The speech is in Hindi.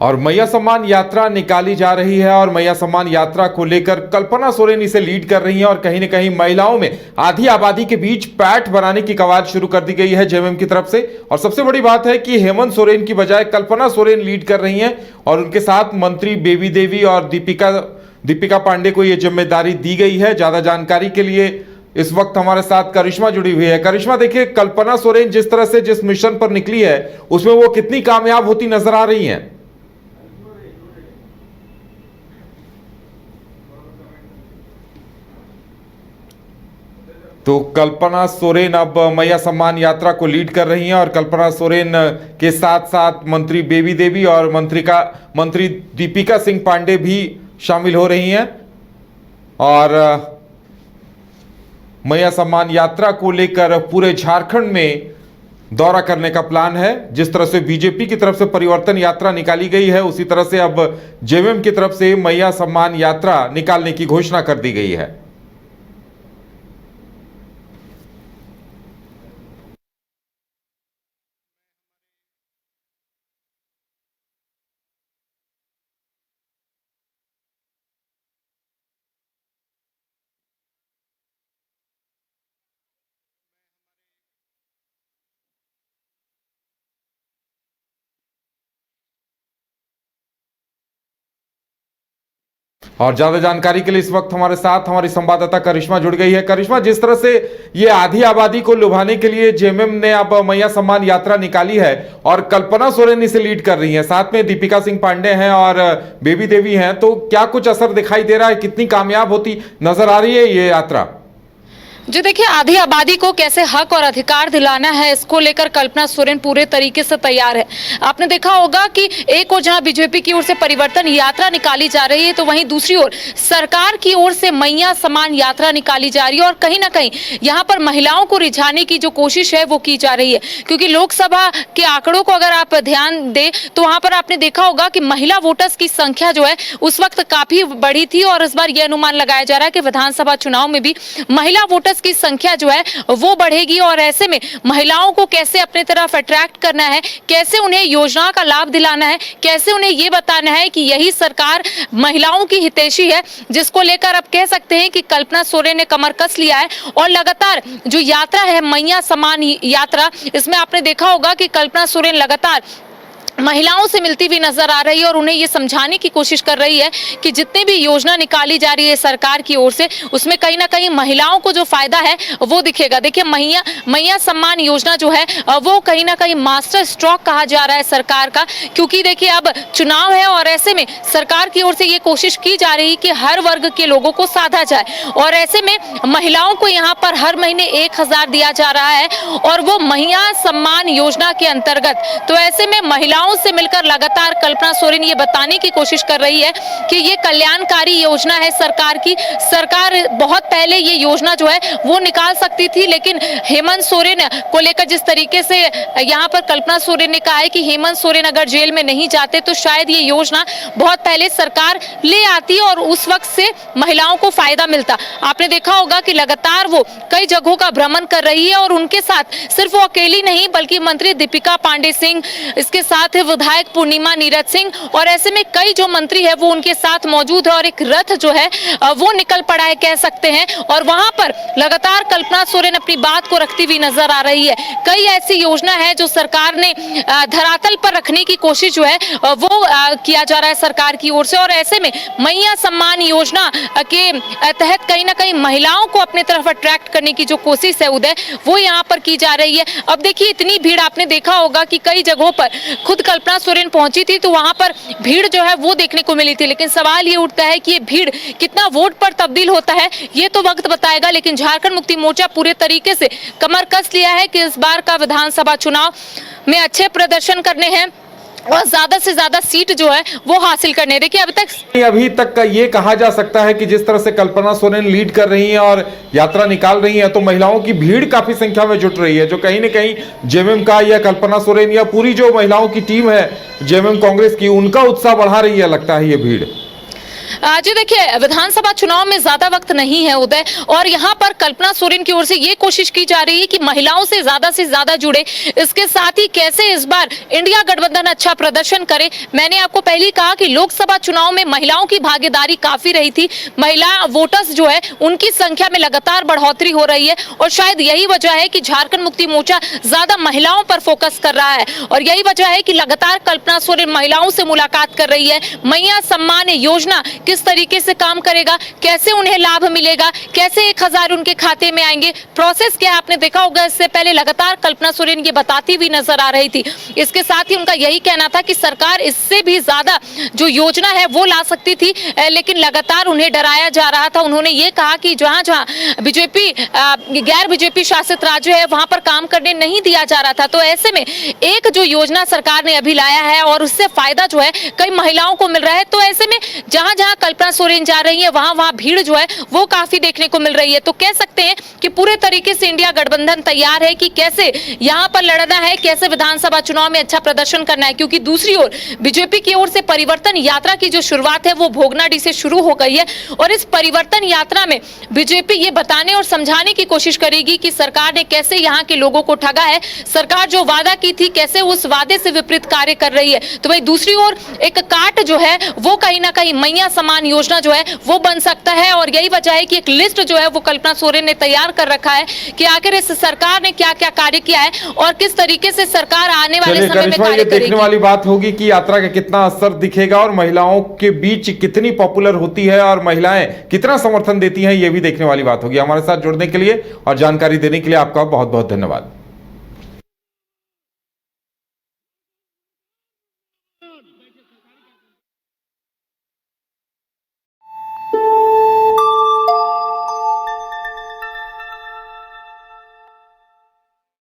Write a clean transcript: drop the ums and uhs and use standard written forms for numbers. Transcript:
और मैया सम्मान यात्रा निकाली जा रही है और मैया सम्मान यात्रा को लेकर कल्पना सोरेन इसे लीड कर रही हैं और कहीं न कहीं महिलाओं में आधी आबादी के बीच पैठ बनाने की कवायद शुरू कर दी गई है जेएमएम की तरफ से। और सबसे बड़ी बात है कि हेमंत सोरेन की बजाय कल्पना सोरेन लीड कर रही हैं और उनके साथ मंत्री बेबी देवी और दीपिका पांडे को यह जिम्मेदारी दी गई है। ज्यादा जानकारी के लिए इस वक्त हमारे साथ करिश्मा जुड़ी हुई है। करिश्मा, देखिए, कल्पना सोरेन जिस तरह से जिस मिशन पर निकली है उसमें वो कितनी कामयाब होती नजर आ रही हैं? तो कल्पना सोरेन अब मैया सम्मान यात्रा को लीड कर रही हैं और कल्पना सोरेन के साथ साथ मंत्री बेबी देवी और मंत्री दीपिका सिंह पांडे भी शामिल हो रही हैं और मैया सम्मान यात्रा को लेकर पूरे झारखंड में दौरा करने का प्लान है। जिस तरह से बीजेपी की तरफ से परिवर्तन यात्रा निकाली गई है उसी तरह से अब जेएमएम की तरफ से मैया सम्मान यात्रा निकालने की घोषणा कर दी गई है। और ज्यादा जानकारी के लिए इस वक्त हमारे साथ हमारी संवाददाता करिश्मा जुड़ गई है। करिश्मा, जिस तरह से ये आधी आबादी को लुभाने के लिए जेएमएम ने अब मैया सम्मान यात्रा निकाली है और कल्पना सोरेन इसे लीड कर रही हैं, साथ में दीपिका सिंह पांडे हैं और बेबी देवी हैं, तो क्या कुछ असर दिखाई दे रहा है? कितनी कामयाब होती नजर आ रही है ये यात्रा? जो देखिए, आधी आबादी को कैसे हक और अधिकार दिलाना है इसको लेकर कल्पना सोरेन पूरे तरीके से तैयार है। आपने देखा होगा कि एक ओर जहां बीजेपी की ओर से परिवर्तन यात्रा निकाली जा रही है तो वहीं दूसरी ओर सरकार की ओर से मैया सम्मान यात्रा निकाली जा रही है और कहीं ना कहीं यहां पर महिलाओं को रिझाने की जो कोशिश है वो की जा रही है। क्योंकि लोकसभा के आंकड़ों को अगर आप ध्यान दें तो वहां पर आपने देखा होगा कि महिला वोटर्स की संख्या जो है उस वक्त काफी बढ़ी थी और इस बार यह अनुमान लगाया जा रहा है कि विधानसभा चुनाव में भी महिला वोटर्स की संख्या जो है वो बढ़ेगी। और ऐसे में महिलाओं को कैसे अपने तरफ अट्रैक्ट करना है, कैसे उन्हें योजना का लाभ दिलाना है, कैसे उन्हें ये बताना है कि यही सरकार महिलाओं की हितैषी है, जिसको लेकर अब कह सकते हैं कि कल्पना सोरेन ने कमर कस लिया है। और लगातार जो यात्रा है मैया सम्मान यात्रा, इसमें आपने देखा होगा कि कल्पना सोरेन लगातार महिलाओं से मिलती हुई नजर आ रही है और उन्हें ये समझाने की कोशिश कर रही है कि जितनी भी योजना निकाली जा रही है सरकार की ओर से उसमें कहीं ना कहीं महिलाओं को जो फायदा है वो दिखेगा। देखिए, मैया सम्मान योजना जो है वो कहीं ना कहीं मास्टर स्ट्रोक कहा जा रहा है सरकार का, क्योंकि देखिए अब चुनाव है और ऐसे में सरकार की ओर से ये कोशिश की जा रही है कि हर वर्ग के लोगों को साधा जाए और ऐसे में महिलाओं को यहाँ पर हर महीने 1000 दिया जा रहा है और वो मैया सम्मान योजना के अंतर्गत। तो ऐसे में महिलाओं से मिलकर लगातार कल्पना सोरेन ये बताने की कोशिश कर रही है कि ये कल्याणकारी योजना है सरकार की। सरकार बहुत पहले ये योजना जो है वो निकाल सकती थी, लेकिन हेमंत सोरेन को लेकर जिस तरीके से यहाँ पर कल्पना सोरेन ने कहा है कि हेमंत सोरेन अगर जेल में नहीं जाते तो शायद ये योजना बहुत पहले सरकार ले आती और उस वक्त से महिलाओं को फायदा मिलता। आपने देखा होगा कि लगातार वो कई जगहों का भ्रमण कर रही है और उनके साथ सिर्फ वो अकेली नहीं बल्कि मंत्री दीपिका पांडे सिंह, इसके साथ विधायक पूर्णिमा नीरज सिंह और ऐसे में कई जो मंत्री है वो उनके साथ मौजूद है और एक रथ जो है वो निकल पड़ा है कह सकते हैं। और वहां पर लगातार कल्पना सोरेन अपनी बात को रखती हुई नजर आ रही है। कई ऐसी योजना है जो सरकार ने धरातल पर रखने की कोशिश जो है वो किया जा रहा है सरकार की ओर से और ऐसे में मैया सम्मान योजना के तहत कहीं ना कहीं महिलाओं को अपने तरफ अट्रैक्ट करने की जो कोशिश है उदय वो यहाँ पर की जा रही है। अब देखिए, इतनी भीड़ आपने देखा होगा कि कई जगहों पर खुद कल्पना सोरेन पहुंची थी तो वहां पर भीड़ जो है वो देखने को मिली थी, लेकिन सवाल ये उठता है कि ये भीड़ कितना वोट पर तब्दील होता है ये तो वक्त बताएगा। लेकिन झारखंड मुक्ति मोर्चा पूरे तरीके से कमर कस लिया है कि इस बार का विधानसभा चुनाव में अच्छे प्रदर्शन करने हैं और ज्यादा से ज्यादा सीट जो है वो हासिल करने। देखिए, अभी तक का ये कहा जा सकता है कि जिस तरह से कल्पना सोरेन लीड कर रही हैं और यात्रा निकाल रही हैं तो महिलाओं की भीड़ काफी संख्या में जुट रही है, जो कहीं न कहीं जेएमएम का या कल्पना सोरेन या पूरी जो महिलाओं की टीम है जेएमएम कांग्रेस की, उनका उत्साह बढ़ा रही है, लगता है ये भीड़। जी देखिए, विधानसभा चुनाव में ज्यादा वक्त नहीं है उदय, और यहाँ पर कल्पना सोरेन की ओर से ये कोशिश की जा रही है कि महिलाओं से ज्यादा जुड़े। इसके साथ ही कैसे इस बार इंडिया गठबंधन अच्छा प्रदर्शन करे। मैंने आपको पहले ही कहा कि लोकसभा चुनाव में महिलाओं की भागीदारी काफी रही थी, महिला वोटर्स जो है उनकी संख्या में लगातार बढ़ोतरी हो रही है, और शायद यही वजह है कि झारखंड मुक्ति मोर्चा ज्यादा महिलाओं पर फोकस कर रहा है, और यही वजह है कि लगातार कल्पना सोरेन महिलाओं से मुलाकात कर रही है। मैया सम्मान योजना किस तरीके से काम करेगा, कैसे उन्हें लाभ मिलेगा, कैसे 1000 उनके खाते में आएंगे, प्रोसेस क्या है, आपने देखा होगा इससे पहले लगातार कल्पना सोरेन ये बताती हुई नजर आ रही थी। इसके साथ ही उनका यही कहना था कि सरकार इससे भी ज्यादा जो योजना है वो ला सकती थी, लेकिन लगातार उन्हें डराया जा रहा था। उन्होंने ये कहा कि जहां बीजेपी गैर बीजेपी शासित राज्य है वहां पर काम करने नहीं दिया जा रहा था। तो ऐसे में एक जो योजना सरकार ने अभी लाया है और उससे फायदा जो है कई महिलाओं को मिल रहा है, तो ऐसे में जहां जहां कल्पना सोरेन जा रही है वहां भीड़ जो है वो काफी देखने को मिल रही है। तो कह सकते हैं कि पूरे तरीके से इंडिया गठबंधन तैयार है कि कैसे यहां पर लड़ना है, कैसे विधानसभा चुनाव में अच्छा प्रदर्शन करना है, क्योंकि दूसरी ओर बीजेपी की ओर से परिवर्तन यात्रा की जो शुरुआत है वो भोगनाडीह से शुरू हो गई है, और इस परिवर्तन यात्रा में बीजेपी ये बताने और समझाने की कोशिश करेगी कि सरकार ने कैसे यहाँ के लोगों को ठगा है, सरकार जो वादा की थी कैसे उस वादे से विपरीत कार्य कर रही है। तो भाई दूसरी ओर एक काट जो है वो कहीं ना कहीं मैया सम्मान योजना जो है वो बन सकता है, और यही वजह है कि एक लिस्ट जो है वो कल्पना सोरेन ने तैयार कर रखा है कि आखिर इस सरकार ने क्या क्या कार्य किया है और किस तरीके से सरकार आने वाले समय में कार्य करेगी। देखने वाली बात होगी कि यात्रा का कितना असर दिखेगा और महिलाओं के बीच कितनी पॉपुलर होती है और महिलाएं कितना समर्थन देती हैं, ये भी देखने वाली बात होगी। हमारे साथ जुड़ने के लिए और जानकारी देने के लिए आपका बहुत बहुत धन्यवाद।